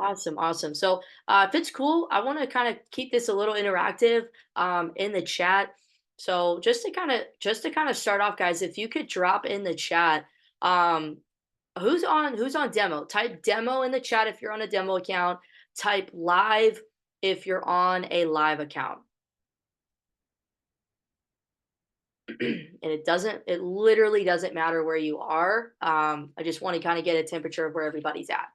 Awesome, awesome. So, if it's cool, I want to kind of keep this a little interactive in the chat. So, just to kind of start off, guys, if you could drop in the chat, um, who's on demo? Type demo in the chat if you're on a demo account. Type live if you're on a live account. And it literally doesn't matter where you are. I just want to kind of get a temperature of where everybody's at.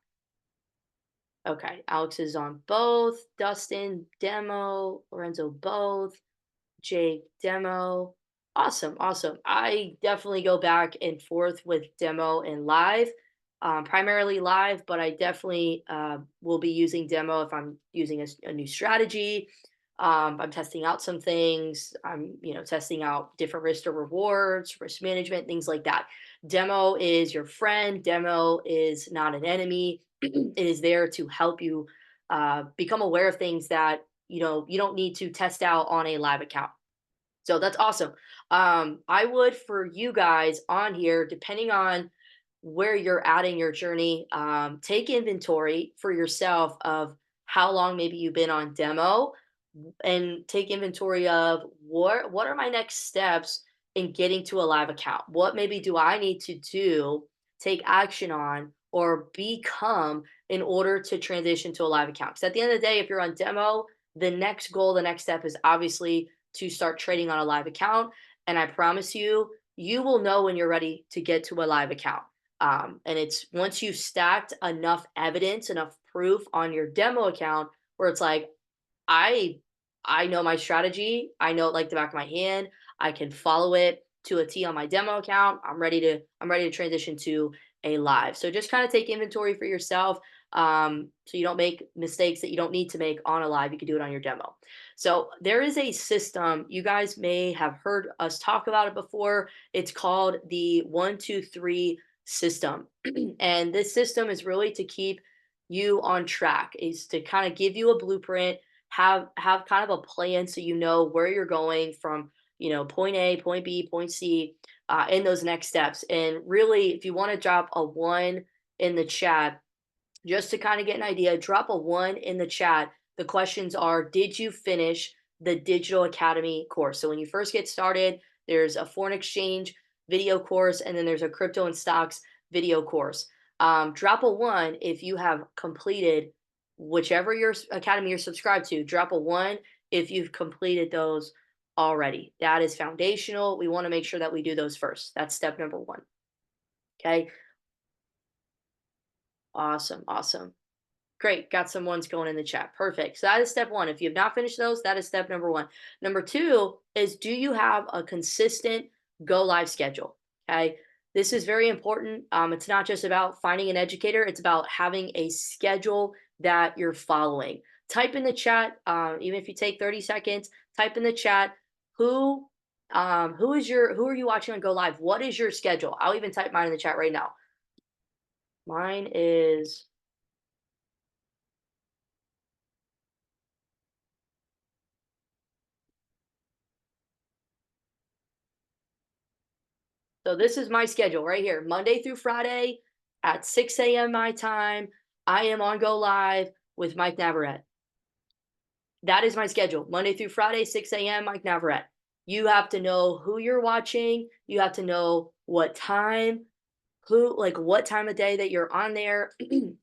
Okay, Alex is on both. Dustin, demo. Lorenzo, both. Jake, demo. Awesome, awesome. I definitely go back and forth with demo and live, primarily live, but I definitely will be using demo if I'm using a new strategy. I'm testing out some things. I'm, testing out different risk to rewards, risk management, things like that. Demo is your friend. Demo is not an enemy. It is there to help you become aware of things that you don't need to test out on a live account. So that's awesome. I would, for you guys on here, depending on where you're at in your journey, take inventory for yourself of how long maybe you've been on demo, and take inventory of what are my next steps in getting to a live account. What maybe do I need to do, take action on, or become in order to transition to a live account? Because at the end of the day, if you're on demo, the next goal, the next step is obviously to start trading on a live account. And I promise you, you will know when you're ready to get to a live account. And it's once you've stacked enough evidence, enough proof on your demo account where it's like, I I know my strategy. I know it like the back of my hand. I can follow it to a T on my demo account. I'm ready to transition to a live. So just kind of take inventory for yourself, so you don't make mistakes that you don't need to make on a live. You can do it on your demo. So there is a system, you guys may have heard us talk about it before. It's called the 1-2-3 system. And this system is really to keep you on track, is to kind of give you a blueprint, have kind of a plan so you know where you're going from, point A, point B, point C, in those next steps. And really, if you want to drop a one in the chat, just to kind of get an idea, drop a one in the chat. The questions are: did you finish the Digital Academy course? So when you first get started, there's a foreign exchange video course, and then there's a crypto and stocks video course. Drop a one if you have completed whichever your academy you're subscribed to. Drop a one if you've completed those already. That is foundational. We want to make sure that we do those first. That's step number one. Okay. Awesome. Awesome. Great. Got some ones going in the chat. Perfect. So that is step one. If you have not finished those, that is step number one. Number two is, do you have a consistent go live schedule? Okay. This is very important. It's not just about finding an educator, it's about having a schedule that you're following. Type in the chat, even if you take 30 seconds, type in the chat who are you watching on Go Live? What is your schedule? I'll even type mine in the chat right now. Mine is So this is my schedule right here. Monday through Friday at 6 a.m. my time, I am on Go Live with Mike Navarrete. That is my schedule. Monday through Friday, 6 a.m., Mike Navarrete. You have to know who you're watching. You have to know what time, what time of day that you're on there. And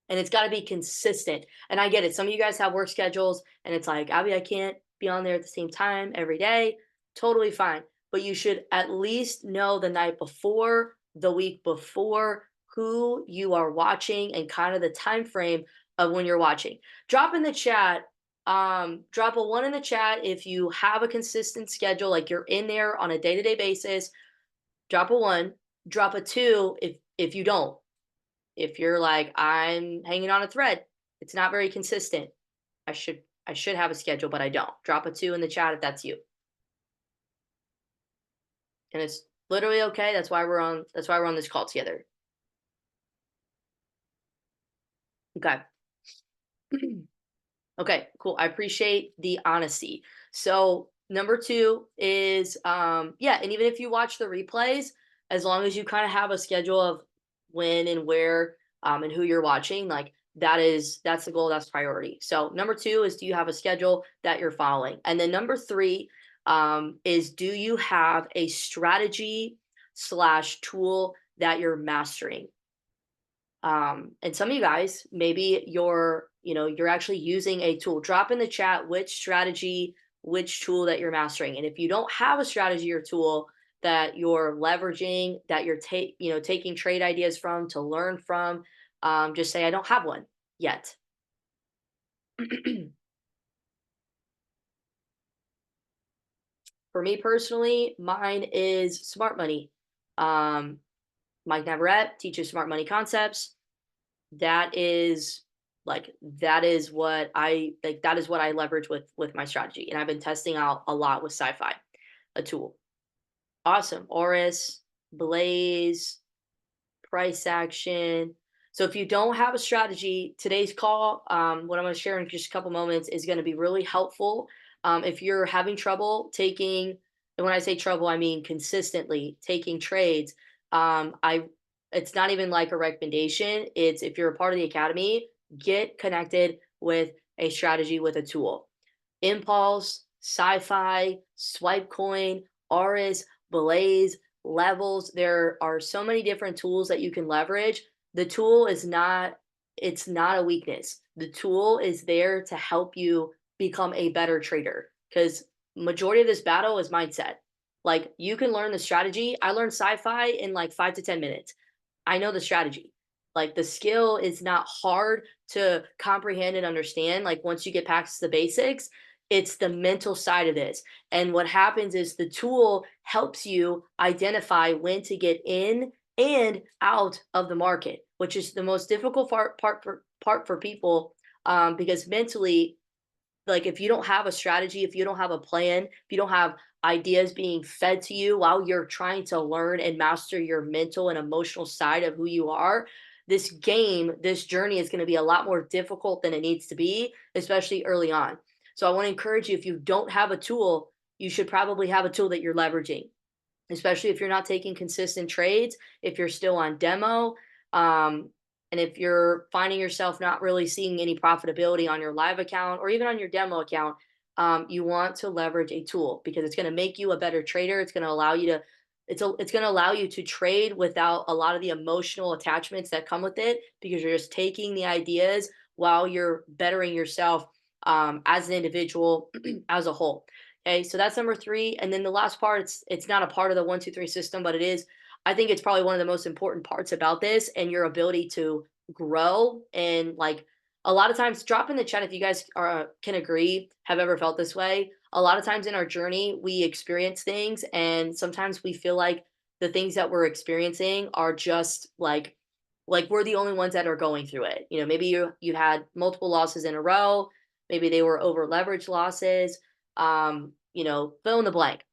it's got to be consistent. And I get it. Some of you guys have work schedules, and it's like, Abby, I can't be on there at the same time every day. Totally fine. But you should at least know the night before, the week before, who you are watching and kind of the time frame of when you're watching. Drop in the chat. Drop a one in the chat if you have a consistent schedule, like you're in there on a day-to-day basis. Drop a one. Drop a two if you don't. If you're like, I'm hanging on a thread, it's not very consistent. I should have a schedule, but I don't. Drop a two in the chat if that's you. And it's literally okay. That's why we're on this call together. Okay. Okay, cool. I appreciate the honesty. So number two is, yeah, and even if you watch the replays, as long as you kind of have a schedule of when and where, and who you're watching, like, That's the goal, that's priority. So number two is, do you have a schedule that you're following? And then number three, is, do you have a strategy slash tool that you're mastering? And some of you guys, maybe you're actually using a tool. Drop in the chat which strategy, which tool that you're mastering. And if you don't have a strategy or tool that you're leveraging, that you're taking trade ideas from to learn from, just say, I don't have one yet. For me personally, mine is smart money. Um, Mike Navarrete teaches smart money concepts. That is that is what I like, that is what I leverage with my strategy. And I've been testing out a lot with sci-fi, a tool. Awesome. Oris, Blaze, price action. So if you don't have a strategy, today's call, what I'm going to share in just a couple moments, is going to be really helpful. If you're having trouble taking, and when I say trouble, I mean consistently taking trades. I It's not even like a recommendation. It's, if you're a part of the academy, get connected with a strategy, with a tool. Impulse, Sci-Fi, Swipe Coin, Aris, Blaze, Levels. There are so many different tools that you can leverage. The tool is not, it's not a weakness. The tool is there to help you become a better trader, because majority of this battle is mindset. Like, you can learn the strategy. I learned sci-fi in like 5 to 10 minutes. I know the strategy. Like, the skill is not hard to comprehend and understand. Like, once you get past the basics, it's the mental side of this. And what happens is the tool helps you identify when to get in and out of the market, which is the most difficult part for people, because mentally, like, if you don't have a strategy, if you don't have a plan, if you don't have ideas being fed to you while you're trying to learn and master your mental and emotional side of who you are, this game, this journey is going to be a lot more difficult than it needs to be, especially early on. So I want to encourage you, if you don't have a tool, you should probably have a tool that you're leveraging, especially if you're not taking consistent trades, if you're still on demo, um, and if you're finding yourself not really seeing any profitability on your live account or even on your demo account. You want to leverage a tool, because it's going to make you a better trader. It's going to allow you to, it's going to allow you to trade without a lot of the emotional attachments that come with it, because you're just taking the ideas while you're bettering yourself, as an individual, as a whole. Okay, so that's number three. And then the last part, it's not a part of the 1, 2, 3 system, but it is, I think it's probably one of the most important parts about this, and your ability to grow. And like, a lot of times, drop in the chat if you guys can agree, have ever felt this way. A lot of times in our journey, we experience things, and sometimes we feel like the things that we're experiencing are just like we're the only ones that are going through it. Maybe you had multiple losses in a row, maybe they were over leveraged losses, fill in the blank.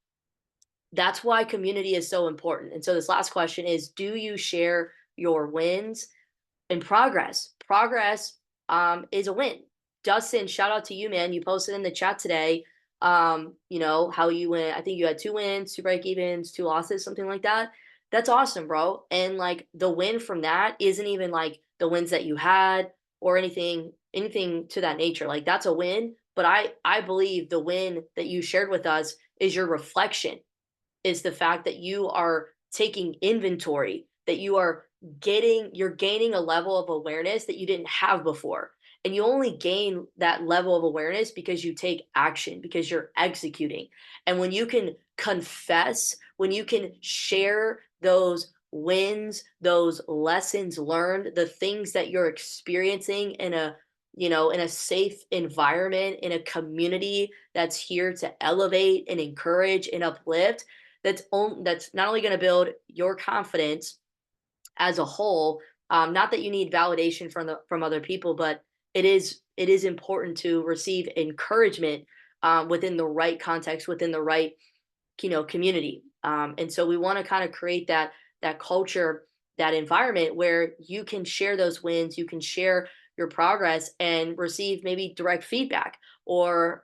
That's why community is so important. And so this last question is, do you share your wins and progress? Progress, is a win. Dustin, shout out to you, man. You posted in the chat today, how you went. I think you had 2 wins, 2 break evens, 2 losses, something like that. That's awesome, bro. And like, the win from that isn't even like the wins that you had or anything to that nature. Like, that's a win. But I believe the win that you shared with us is your reflection, is the fact that you are taking inventory, that you're gaining a level of awareness that you didn't have before. And you only gain that level of awareness because you take action, because you're executing. And when you can confess, when you can share those wins, those lessons learned, the things that you're experiencing in a safe environment, in a community that's here to elevate and encourage and uplift, that's not only going to build your confidence as a whole. Not that you need validation from other people, but it is important to receive encouragement, within the right context, within the right community. And so we want to kind of create that culture, that environment where you can share those wins, you can share your progress and receive maybe direct feedback, or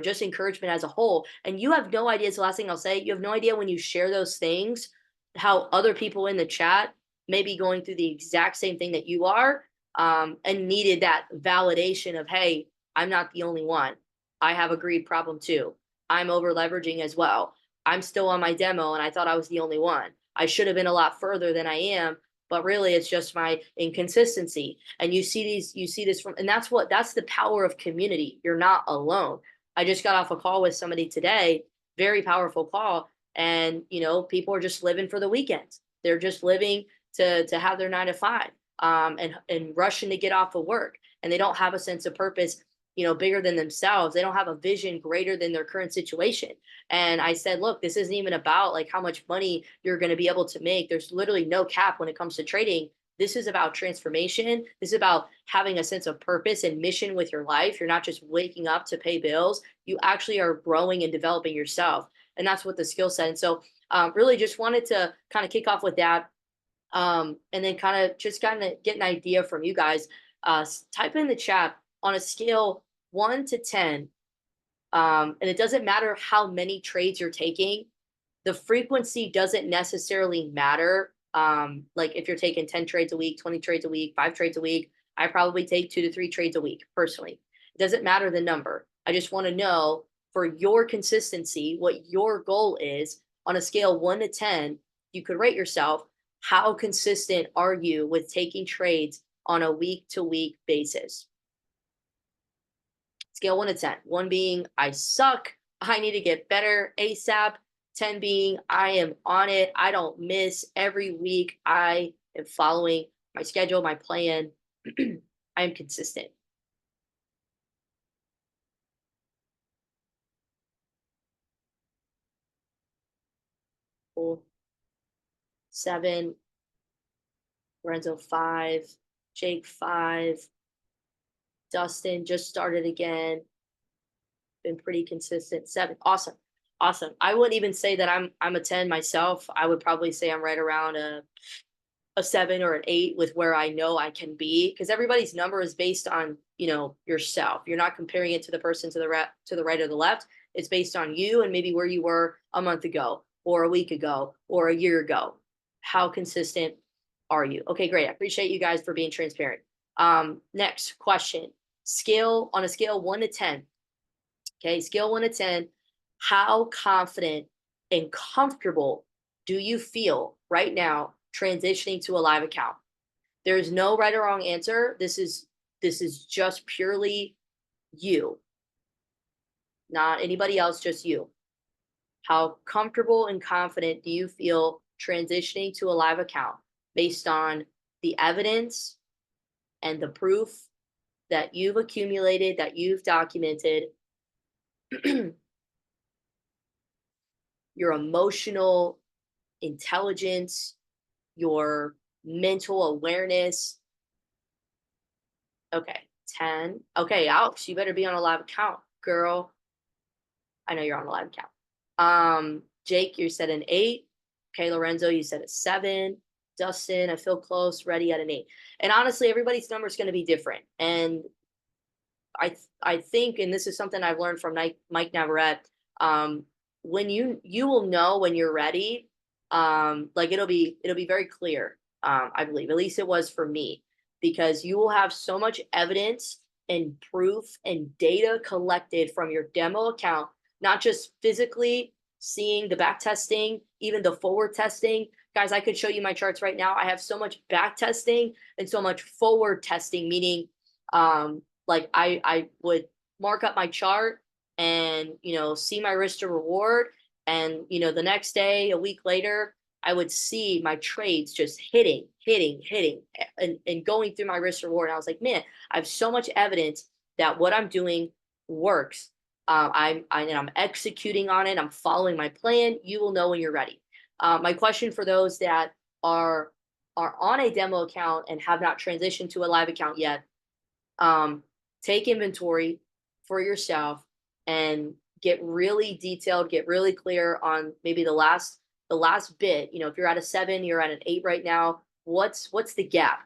just encouragement as a whole. And you have no idea, it's the last thing I'll say, you have no idea, when you share those things, how other people in the chat may be going through the exact same thing that you are. and needed that validation of, hey, I'm not the only one. I have a greed problem too. I'm over leveraging as well. I'm still on my demo and I thought I was the only one. I should have been a lot further than I am, but really it's just my inconsistency. And you see this from, and that's the power of community. You're not alone. I just got off a call with somebody today, very powerful call. And, people are just living for the weekends. They're just living to have their 9 to 5, and rushing to get off of work. And they don't have a sense of purpose, bigger than themselves. They don't have a vision greater than their current situation. And I said, look, this isn't even about like how much money you're going to be able to make. There's literally no cap when it comes to trading. This is about transformation. This is about having a sense of purpose and mission with your life. You're not just waking up to pay bills. You actually are growing and developing yourself. And that's what the skill set. And so, really just wanted to kind of kick off with that. And then kind of get an idea from you guys. Type in the chat on a scale 1 to 10. And it doesn't matter how many trades you're taking. The frequency doesn't necessarily matter. Like if you're taking 10 trades a week, 20 trades a week, 5 trades a week, I probably take 2 to 3 trades a week personally. It doesn't matter the number. I just want to know for your consistency, what your goal is on a scale 1 to 10. You could rate yourself. How consistent are you with taking trades on a week to week basis? Scale 1 to 10. 1 being I suck. I need to get better ASAP. 10 being I am on it. I don't miss every week. I am following my schedule, my plan. I am consistent. Cool. 7, Lorenzo 5, Jake 5, Dustin just started again. Been pretty consistent. 7. Awesome. Awesome. I wouldn't even say that I'm a 10 myself. I would probably say I'm right around a 7 or an 8 with where I know I can be, because everybody's number is based on, yourself. You're not comparing it to the person to the right or the left. It's based on you and maybe where you were a month ago or a week ago or a year ago. How consistent are you? Okay, great. I appreciate you guys for being transparent. Next question. Scale on a scale 1 to 10. Okay, scale 1 to 10. How confident and comfortable do you feel right now transitioning to a live account? There's no right or wrong answer. This is just purely you, not anybody else, just you. How comfortable and confident do you feel transitioning to a live account based on the evidence and the proof that you've accumulated, that you've documented, your emotional intelligence, your mental awareness? Okay, 10. Okay, Alex, you better be on a live account, girl. I know you're on a live account. Jake, you said an 8. Okay, Lorenzo, you said a 7. Dustin, I feel close, ready at an 8. And honestly, everybody's number is going to be different. And I think, and this is something I've learned from Mike Navarrete, when you will know when you're ready. Like it'll be very clear. I believe, at least it was for me, because you will have so much evidence and proof and data collected from your demo account, not just physically seeing the back testing, even the forward testing. Guys, I could show you my charts right now. I have so much back testing and so much forward testing, meaning like I would mark up my chart and see my risk to reward, and the next day, a week later, I would see my trades just hitting, and going through my risk to reward. And I was like, man, I have so much evidence that what I'm doing works. I'm executing on it. I'm following my plan. You will know when you're ready. My question for those that are on a demo account and have not transitioned to a live account yet, take inventory for yourself and get really detailed, get really clear on maybe the last bit. If you're at a 7, you're at an 8 right now. What's the gap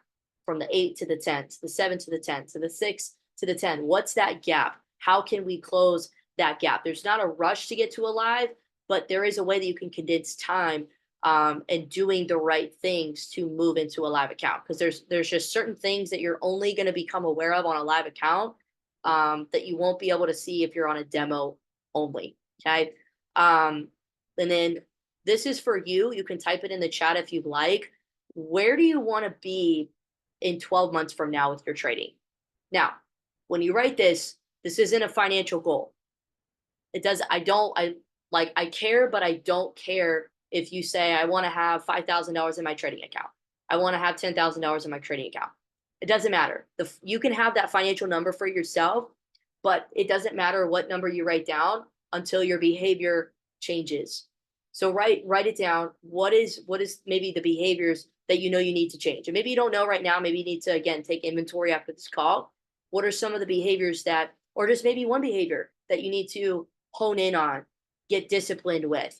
from the 8 to the 10, to the 7 to the 10, to the 6 to the 10? What's that gap? How can we close that gap? There's not a rush to get to a live, but there is a way that you can condense time and doing the right things to move into a live account. Because there's just certain things that you're only going to become aware of on a live account, that you won't be able to see if you're on a demo only. Okay. Um, and then this is for you. You can type it in the chat if you'd like. Where do you want to be in 12 months from now with your trading? Now, when you write this, this isn't a financial goal. It does, I care, but I don't care if you say I want to have $5,000 in my trading account. I want to have $10,000 in my trading account. It doesn't matter. You can have that financial number for yourself, but it doesn't matter what number you write down until your behavior changes. So write it down. What is maybe the behaviors that you know you need to change? And maybe you don't know right now. Maybe you need to again take inventory after this call. What are some of the behaviors that, or just maybe one behavior that you need to hone in on, get disciplined with,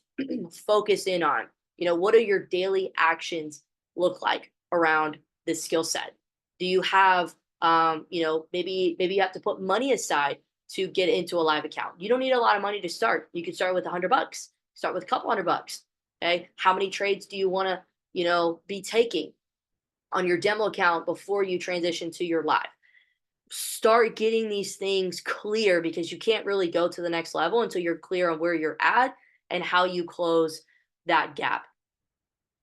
focus in on? What are your daily actions look like around this skill set? Do you have, maybe you have to put money aside to get into a live account. You don't need a lot of money to start. You can start with $100, start with a couple $100. Okay. How many trades do you want to, be taking on your demo account before you transition to your live? Start getting these things clear, because you can't really go to the next level until you're clear on where you're at and how you close that gap.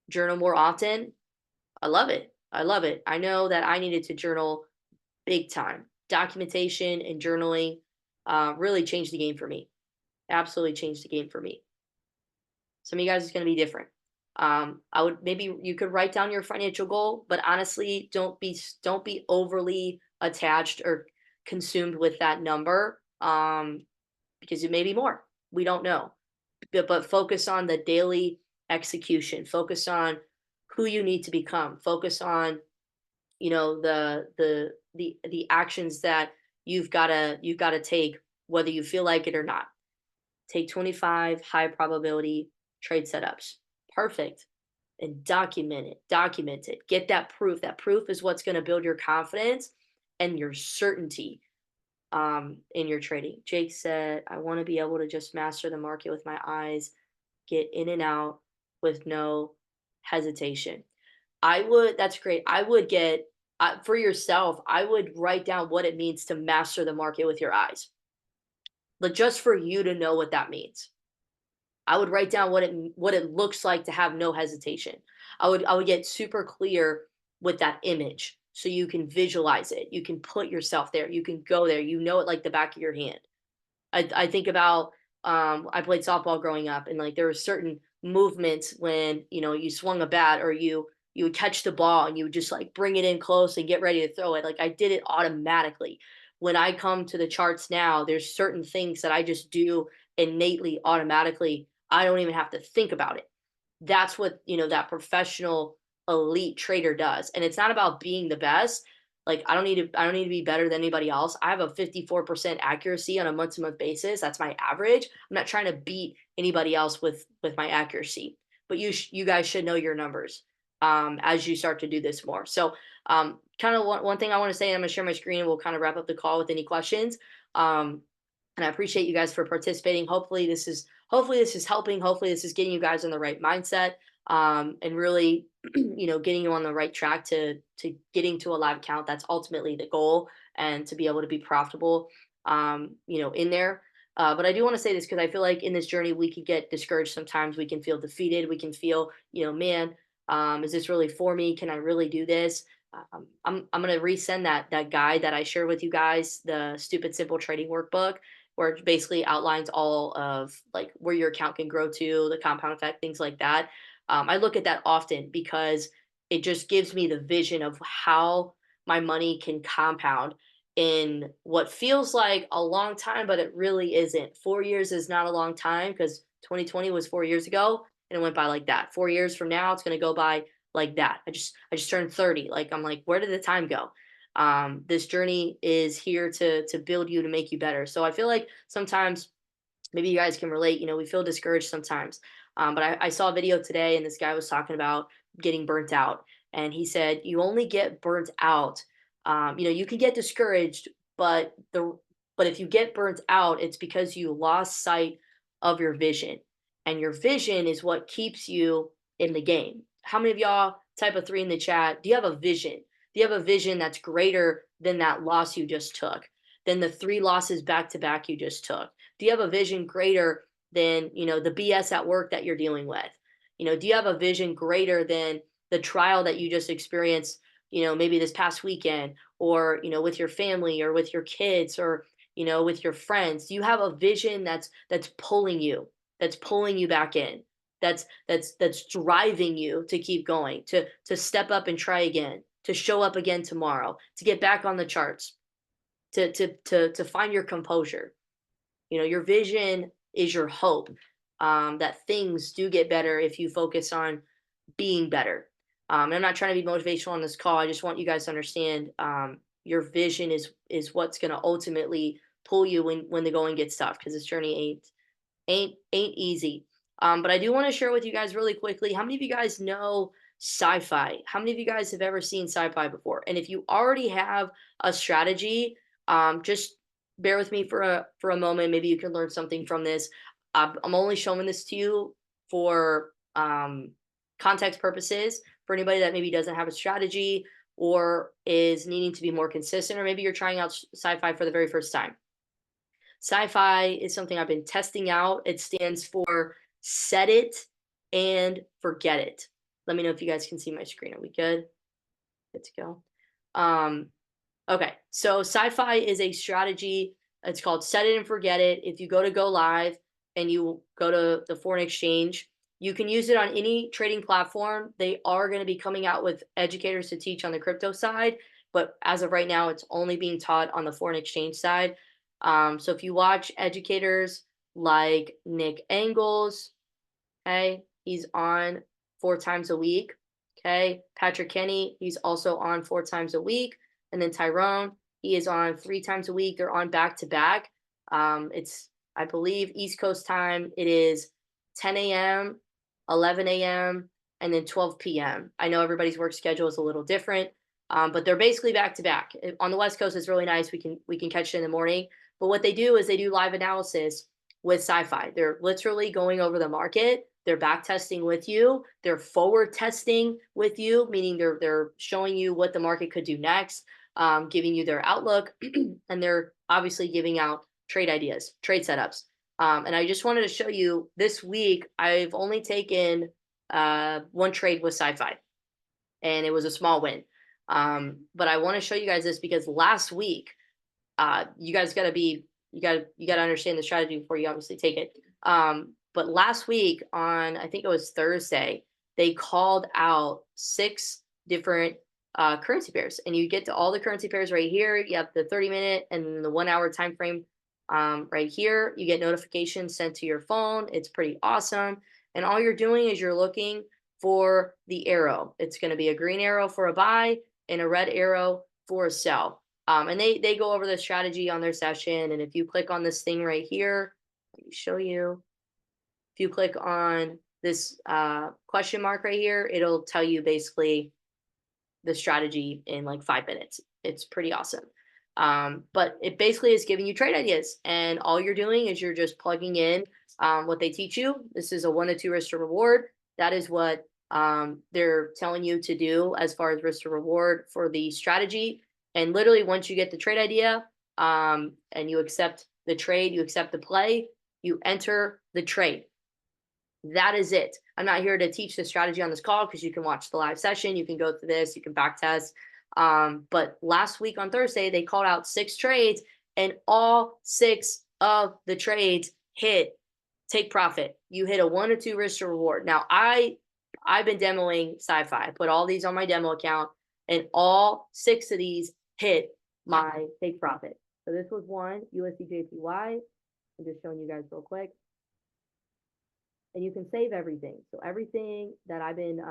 Journal more often. I love it. I love it. I know that I needed to journal big time. Documentation and journaling really changed the game for me. Absolutely changed the game for me. Some of you guys is going to be different. I would, maybe you could write down your financial goal, but honestly, don't be overly attached or consumed with that number, because it may be more. We don't know, but focus on the daily execution. Focus on who you need to become. Focus on the actions that you've got to take, whether you feel like it or not. Take 25 high probability trade setups. Perfect. And document it, get that proof. That proof is what's going to build your confidence and your certainty in your trading. Jake said, I want to be able to just master the market with my eyes, get in and out with no hesitation. That's great. I would get, for yourself, I would write down what it means to master the market with your eyes. But just for you to know what that means. I would write down what it looks like to have no hesitation. I would get super clear with that image so you can visualize it. You can put yourself there. You can go there. You know it like the back of your hand. I think about, I played softball growing up, and like there were certain movements when you swung a bat, or you would catch the ball and you would just like bring it in close and get ready to throw it. Like I did it automatically. When I come to the charts now, there's certain things that I just do innately, automatically. I don't even have to think about it. That's what, that professional elite trader does. And it's not about being the best. Like I don't need to be better than anybody else. I have a 54% accuracy on a month to month basis. That's my average. I'm not trying to beat anybody else with my accuracy. But you guys should know your numbers as you start to do this more. So kind of one thing I want to say, and I'm going to share my screen and we'll kind of wrap up the call with any questions. And I appreciate you guys for participating. Hopefully this is helping. Hopefully this is getting you guys in the right mindset, and really, getting you on the right track to getting to a live account. That's ultimately the goal, and to be able to be profitable, in there. But I do want to say this because I feel like in this journey we could get discouraged sometimes. We can feel defeated. We can feel, man, is this really for me? Can I really do this? I'm gonna resend that guide that I shared with you guys, the Stupid Simple Trading Workbook, where it basically outlines all of like where your account can grow to, the compound effect, things like that. I look at that often because it just gives me the vision of how my money can compound in what feels like a long time, but it really isn't. 4 years is not a long time because 2020 was 4 years ago and it went by like that. 4 years from now, it's going to go by like that. I just turned 30. Like, I'm like, where did the time go? This journey is here to build you, to make you better. So I feel like sometimes, maybe you guys can relate, we feel discouraged sometimes. But I saw a video today and this guy was talking about getting burnt out. And he said, you only get burnt out. You can get discouraged, but if you get burnt out, it's because you lost sight of your vision. And your vision is what keeps you in the game. How many of y'all type a 3 in the chat? Do you have a vision? Do you have a vision that's greater than that loss you just took? Than the 3 losses back to back you just took? Do you have a vision greater than, the BS at work that you're dealing with? Do you have a vision greater than the trial that you just experienced, maybe this past weekend, or, with your family, or with your kids, or, with your friends? Do you have a vision that's pulling you back in? That's driving you to keep going, to step up and try again, to show up again tomorrow, to get back on the charts, to find your composure. Your vision is your hope, that things do get better if you focus on being better. And I'm not trying to be motivational on this call. I just want you guys to understand, your vision is what's going to ultimately pull you when the going gets tough, because this journey ain't easy. But I do want to share with you guys really quickly. How many of you guys know sci-fi? How many of you guys have ever seen sci-fi before? And if you already have a strategy, just bear with me for a moment. Maybe you can learn something from this. I'm only showing this to you for context purposes. For anybody that maybe doesn't have a strategy, or is needing to be more consistent, or maybe you're trying out sci-fi for the very first time. Sci-fi is something I've been testing out. It stands for set it and forget it. Let me know if you guys can see my screen. Are we good? Good to go. Okay, so sci-fi is a strategy. It's called set it and forget it. If you go live and you go to the foreign exchange, you can use it on any trading platform. They are going to be coming out with educators to teach on the crypto side, but as of right now, it's only being taught on the foreign exchange side. So if you watch educators like Nick Engels, okay, he's on 4 times a week. Okay, Patrick Kenny, he's also on 4 times a week. And then Tyrone, he is on 3 times a week. They're on back to back. It's, I believe, East Coast time. It is 10 a.m., 11 a.m., and then 12 p.m. I know everybody's work schedule is a little different, but they're basically back to back. On the West Coast, it's really nice. We can catch it in the morning. But what they do is they do live analysis with sci-fi. They're literally going over the market. They're back testing with you. They're forward testing with you, meaning they're showing you what the market could do next, giving you their outlook, and they're obviously giving out trade ideas, trade setups. And I just wanted to show you this week, I've only taken 1 trade with sci-fi, and it was a small win. But I want to show you guys this because last week, you guys you gotta understand the strategy before you obviously take it. But last week on, I think it was Thursday, they called out 6 different currency pairs, and you get to all the currency pairs right here. You have the 30-minute and the 1-hour time frame right here. You get notifications sent to your phone. It's pretty awesome. And all you're doing is you're looking for the arrow. It's going to be a green arrow for a buy and a red arrow for a sell. And they go over the strategy on their session. And if you click on this thing right here, let me show you. If you click on this question mark right here, it'll tell you basically the strategy in like 5 minutes. It's pretty awesome. But it basically is giving you trade ideas, and all you're doing is you're just plugging in what they teach you. This is a 1 to 2 risk to reward. That is what they're telling you to do as far as risk to reward for the strategy. And literally, once you get the trade idea and you accept the trade, you accept the play, you enter the trade. That is it. I'm not here to teach the strategy on this call because you can watch the live session. You can go through this. You can back test. But last week on Thursday, they called out 6 trades, and all 6 of the trades hit take profit. You hit a 1 or 2 risk to reward. Now, I've been demoing sci-fi. I put all these on my demo account, and all 6 of these hit my take profit. So this was one USDJPY. I'm just showing you guys real quick. And you can save everything. So everything that I've been,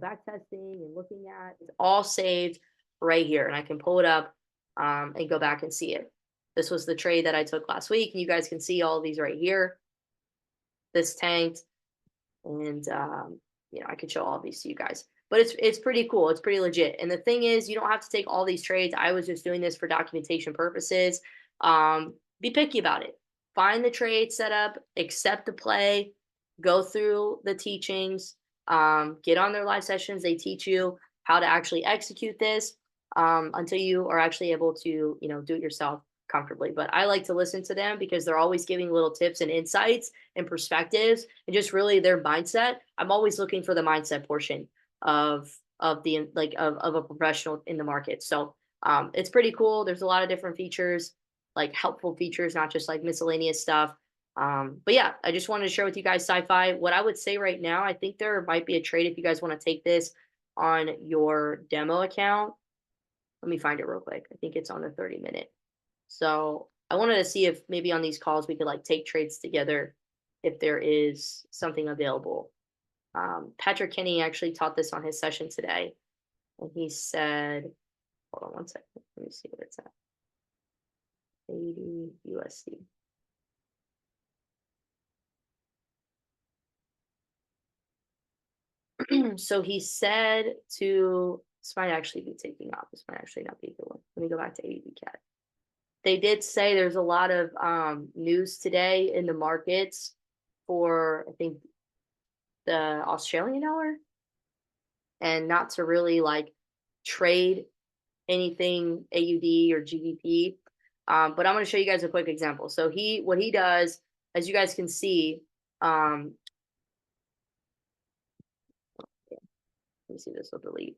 back testing and looking at is all saved right here. And I can pull it up and go back and see it. This was the trade that I took last week. And you guys can see all of these right here. This tanked. And, I could show all of these to you guys. But it's pretty cool. It's pretty legit. And the thing is, you don't have to take all these trades. I was just doing this for documentation purposes. Be picky about it. Find the trade setup, accept the play, go through the teachings, Get on their live sessions. They teach you how to actually execute this until you are actually able to, do it yourself comfortably. But I like to listen to them because they're always giving little tips and insights and perspectives and just really their mindset. I'm always looking for the mindset portion of the like of a professional in the market. So it's pretty cool. There's a lot of different features, like helpful features, not just like miscellaneous stuff. But yeah, I just wanted to share with you guys sci-fi. What I would say right now, I think there might be a trade if you guys want to take this on your demo account. Let me find it real quick. I think it's on the 30-minute. So I wanted to see if maybe on these calls we could like take trades together if there is something available. Patrick Kenny actually taught this on his session today. And he said, hold on one second. Let me see what it's at. 80 USD. So he said this might actually be taking off. This might actually not be a good one. Let me go back to AUD CAD. They did say there's a lot of news today in the markets for, I think, the Australian dollar, and not to really like trade anything AUD or GBP. But I'm going to show you guys a quick example. So what he does, as you guys can see, let me see, this will delete.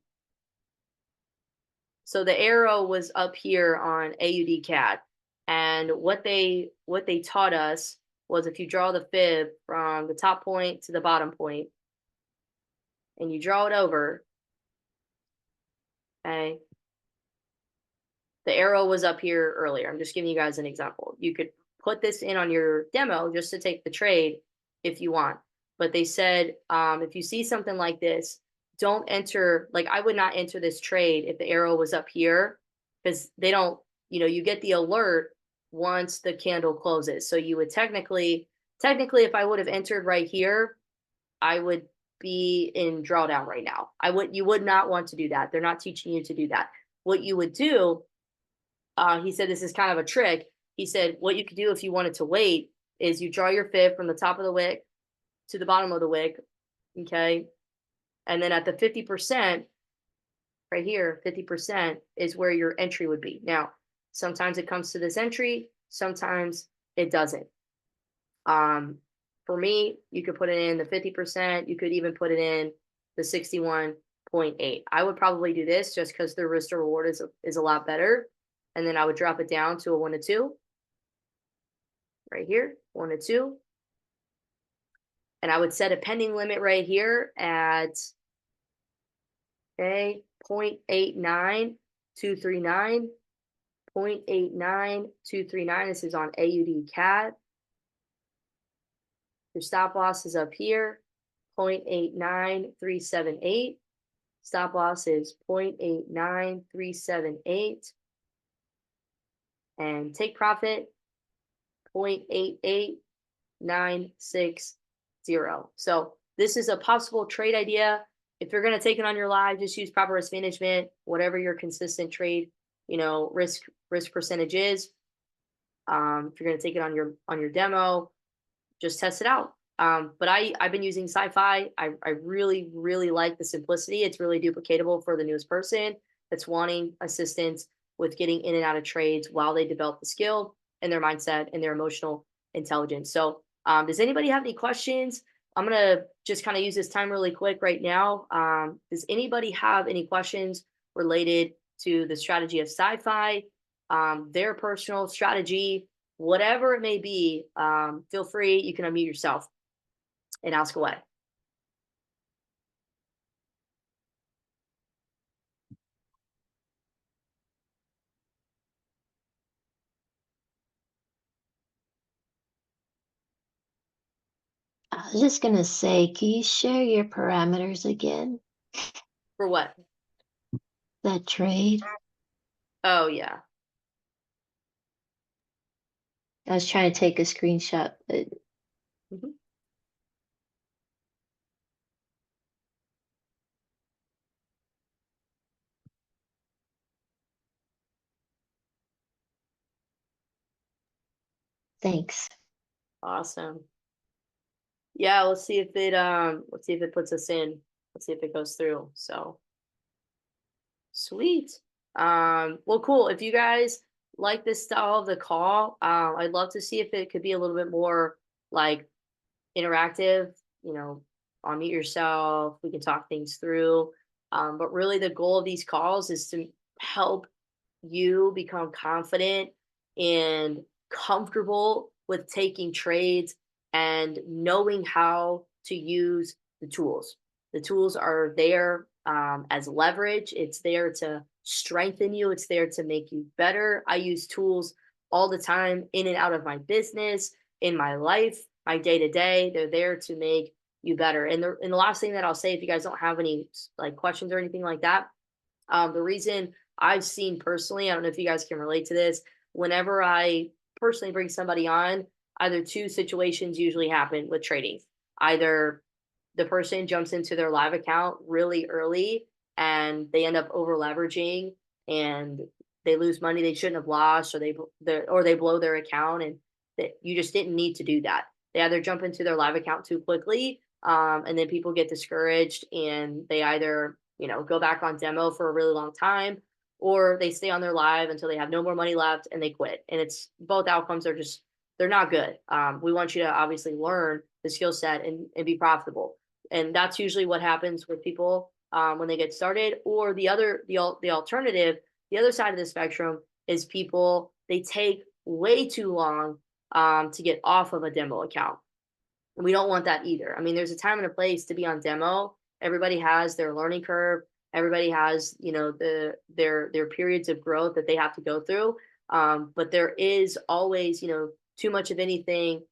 So the arrow was up here on AUD CAD, and what they taught us was if you draw the fib from the top point to the bottom point, and you draw it over, okay, the arrow was up here earlier. I'm just giving you guys an example. You could put this in on your demo just to take the trade if you want. But they said if you see something like this, don't enter, like I would not enter this trade if the arrow was up here because they don't, you get the alert once the candle closes. So you would technically, if I would have entered right here, I would be in drawdown right now. You would not want to do that. They're not teaching you to do that. What you would do, he said this is kind of a trick. He said what you could do if you wanted to wait is you draw your fib from the top of the wick to the bottom of the wick, okay? And then at the 50%, right here, 50% is where your entry would be. Now, sometimes it comes to this entry, sometimes it doesn't. For me, you could put it in the 50%, you could even put it in the 61.8. I would probably do this just because the risk to reward is a lot better. And then I would drop it down to a 1 to 2 right here, 1 to 2. And I would set a pending limit right here at, okay, 0.89239, 0.89239. This is on AUD CAD. Your stop loss is up here, 0.89378. Stop loss is 0.89378. And take profit, 0.88960. So this is a possible trade idea. If you're going to take it on your live, just use proper risk management, whatever your consistent trade, risk percentage is. If you're going to take it on your demo, just test it out. But I've been using sci-fi. I really, really like the simplicity. It's really duplicatable for the newest person that's wanting assistance with getting in and out of trades while they develop the skill and their mindset and their emotional intelligence. So does anybody have any questions? I'm going to just kind of use this time really quick right now. Does anybody have any questions related to the strategy of sci-fi, their personal strategy, whatever it may be? Feel free. You can unmute yourself and ask away. I was just gonna say, can you share your parameters again? For what? That trade. Oh, yeah. I was trying to take a screenshot, but Mhm. thanks. Awesome. Yeah, let's see if it puts us in. Let's see if it goes through. So sweet. Well, cool. If you guys like this style of the call, I'd love to see if it could be a little bit more like interactive, you know, unmute yourself. We can talk things through. But really, the goal of these calls is to help you become confident and comfortable with taking trades and knowing how to use the tools. The tools are there as leverage, it's there to strengthen you, it's there to make you better. I use tools all the time in and out of my business, in my life, my day to day. They're there to make you better. And the last thing that I'll say, if you guys don't have any like questions or anything like that, the reason I've seen personally, I don't know if you guys can relate to this, whenever I personally bring somebody on, either two situations usually happen with trading. Either the person jumps into their live account really early and they end up over leveraging and they lose money they shouldn't have lost, or they blow their account, and that you just didn't need to do that. They either jump into their live account too quickly, and then people get discouraged and they either go back on demo for a really long time, or they stay on their live until they have no more money left and they quit. And it's both outcomes are just they're not good. We want you to obviously learn the skill set and be profitable, and that's usually what happens with people when they get started. Or the alternative, the other side of the spectrum is people they take way too long to get off of a demo account. And we don't want that either. I mean, there's a time and a place to be on demo. Everybody has their learning curve. Everybody has, their periods of growth that they have to go through. But there is always, too much of anything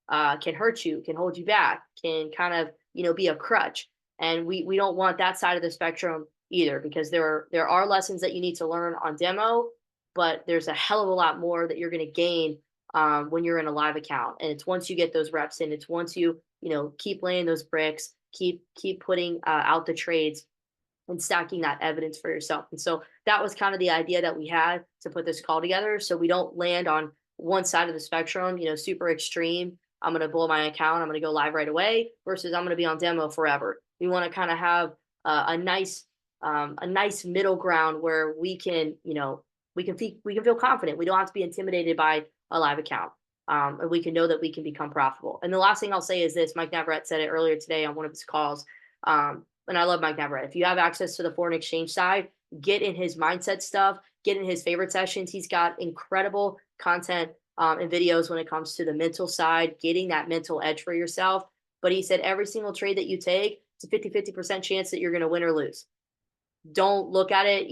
can hurt you, can hold you back, can kind of, be a crutch. And we don't want that side of the spectrum either, because there are lessons that you need to learn on demo, but there's a hell of a lot more that you're going to gain when you're in a live account. And it's once you get those reps in, it's once you keep laying those bricks, keep putting out the trades and stacking that evidence for yourself. And so that was kind of the idea that we had to put this call together, so we don't land on one side of the spectrum, super extreme. I'm going to blow my account, I'm going to go live right away, versus I'm going to be on demo forever. We want to kind of have a nice middle ground where we can feel confident. We don't have to be intimidated by a live account. And we can know that we can become profitable. And the last thing I'll say is this: Mike Navarrete said it earlier today on one of his calls. And I love Mike Navarrete. If you have access to the foreign exchange side, get in his mindset stuff, get in his favorite sessions. He's got incredible content and videos when it comes to the mental side, getting that mental edge for yourself. But he said every single trade that you take, it's a 50% chance that you're going to win or lose. Don't look at it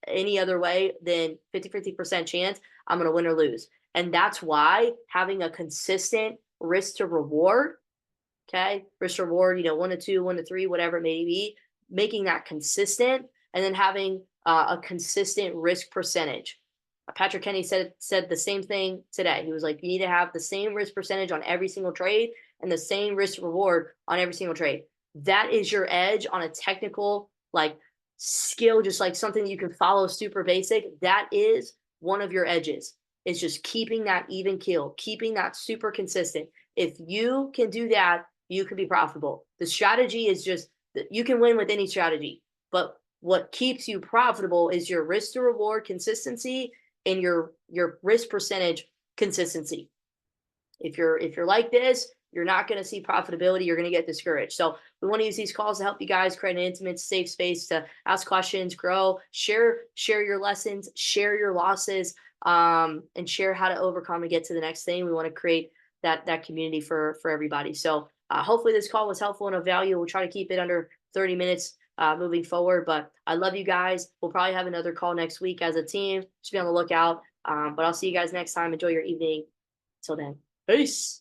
any other way than 50% chance I'm going to win or lose. And that's why having a consistent risk to reward, okay, risk to reward, 1 to 2, 1 to 3, whatever it may be, making that consistent, and then having a consistent risk percentage. Patrick Kenny said the same thing today. He was like, you need to have the same risk percentage on every single trade and the same risk reward on every single trade. That is your edge on a technical like skill, just like something that you can follow super basic. That is one of your edges. It's just keeping that even keel, keeping that super consistent. If you can do that, you can be profitable. The strategy is just you can win with any strategy, but what keeps you profitable is your risk to reward consistency and your risk percentage consistency. If you're like this, you're not going to see profitability. You're going to get discouraged. So we want to use these calls to help you guys create an intimate, safe space to ask questions, grow, share your lessons, share your losses, and share how to overcome and get to the next thing. We want to create that community for everybody. So hopefully this call was helpful and of value. We'll try to keep it under 30 minutes moving forward. But I love you guys. We'll probably have another call next week as a team. Just be on the lookout. But I'll see you guys next time. Enjoy your evening. Till then, peace.